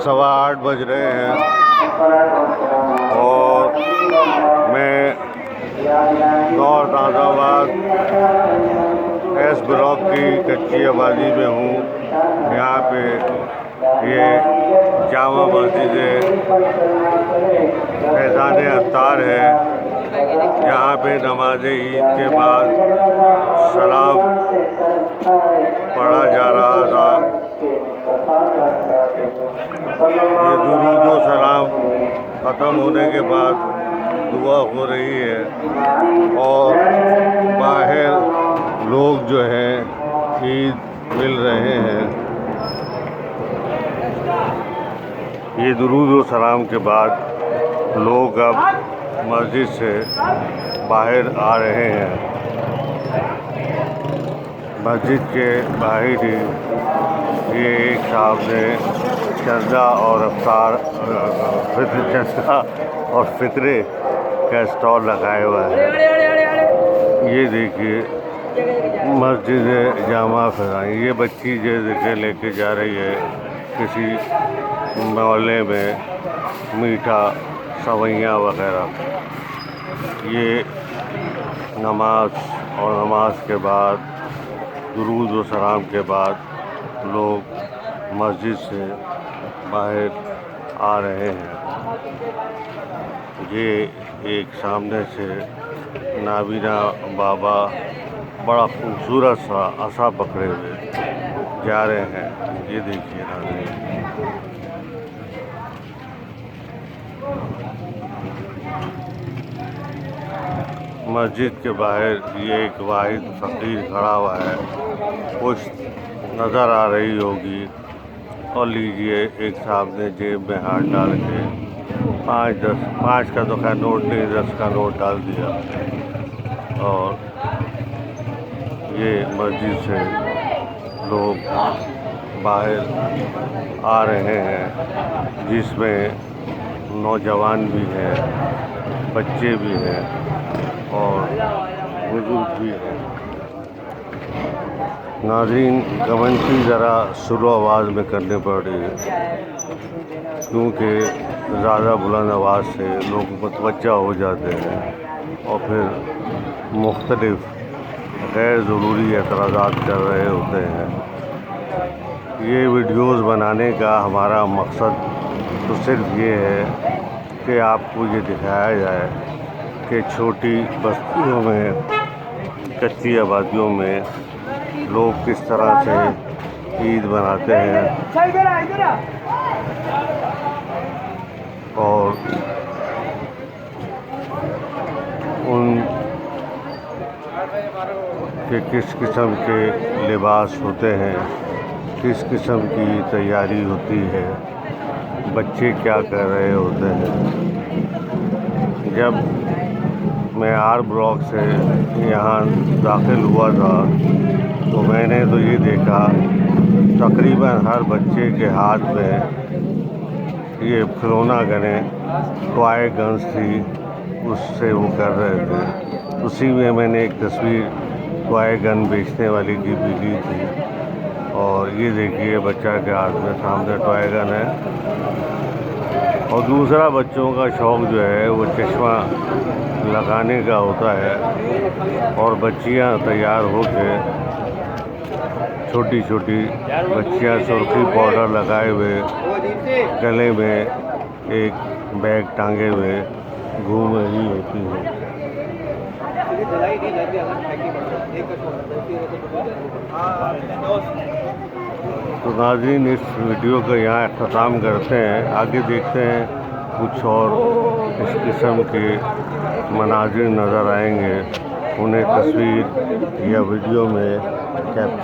8:15 बज रहे हैं और मैं गौर नाज़ाबाद एस ब्लॉक की कच्ची आबादी में हूँ। यहाँ पे ये जामा मस्जिद फैज़ान अत्तार है। यहाँ पे नमाज ईद के बाद सलाम पढ़ा जा रहा था। ये दुरूद व सलाम ख़त्म होने के बाद दुआ हो रही है और बाहर लोग जो हैं ईद मिल रहे हैं। ये दुरूद व सलाम के बाद लोग अब मस्जिद से बाहर आ रहे हैं। मस्जिद के बाहर ही ये एक साहब ने चंदा और चंदा और फितरे का स्टॉल लगाया हुआ है। ये देखिए मस्जिद जामा फैज़ान। ये बच्ची जो देखिए लेके जा रही है किसी मोहल्ले में मीठा सवैयाँ वगैरह। ये नमाज के बाद दुरूद व सलाम के बाद लोग मस्जिद से बाहर आ रहे हैं। ये एक सामने से नाबीना बाबा बड़ा खूबसूरत सा असा पकड़े हुए जा रहे हैं। ये देखिए नाज़रीन, मस्जिद के बाहर ये एक वाहिद फ़कीर खड़ा हुआ है। कुछ नज़र आ रही होगी। और लीजिए एक साहब ने जेब में हाथ डाल के 5 का तो खैर नोट नहीं, 10 का नोट डाल दिया। और ये मस्जिद से लोग बाहर आ रहे हैं, जिसमें नौजवान भी हैं, बच्चे भी हैं और बुजुर्ग भी हैं। नाज़रीन, कमेंट्री ज़रा स्लो आवाज़ में करनी पड़ रही है क्योंकि ज़्यादा बुलंद आवाज़ से लोग मुतवज्जा हो जाते हैं और फिर मुख्तलिफ गैर ज़रूरी एतराज़ात कर रहे होते हैं। ये वीडियोस बनाने का हमारा मकसद तो सिर्फ ये है कि आपको ये दिखाया जाए कि छोटी बस्तियों में, कच्ची आबादियों में लोग किस तरह से ईद मनाते हैं और उन के किस किस्म के लिबास होते हैं, किस किस्म की तैयारी होती है, बच्चे क्या कर रहे होते हैं। जब मैं आर ब्लॉक से यहाँ दाखिल हुआ था तो मैंने तो ये देखा तकरीबन हर बच्चे के हाथ में ये खिलौना गनें, टॉय गन्स थी, उससे वो कर रहे थे। उसी में मैंने एक तस्वीर टॉय गन बेचने वाली की भी ली थी। और ये देखिए बच्चा के हाथ में सामने टॉय गन है। और दूसरा बच्चों का शौक़ जो है वो चश्मा लगाने का होता है और बच्चियां तैयार होकर, छोटी छोटी बच्चियां सुर्खी पाउडर लगाए हुए, गले में एक बैग टांगे हुए घूम रही होती हैं। तो नाज़रीन, इस वीडियो का यहाँ अख्ताम करते हैं। आगे देखते हैं कुछ और इस किस्म के मनाज़िर नज़र आएंगे, उन्हें तस्वीर या वीडियो में कैप्चर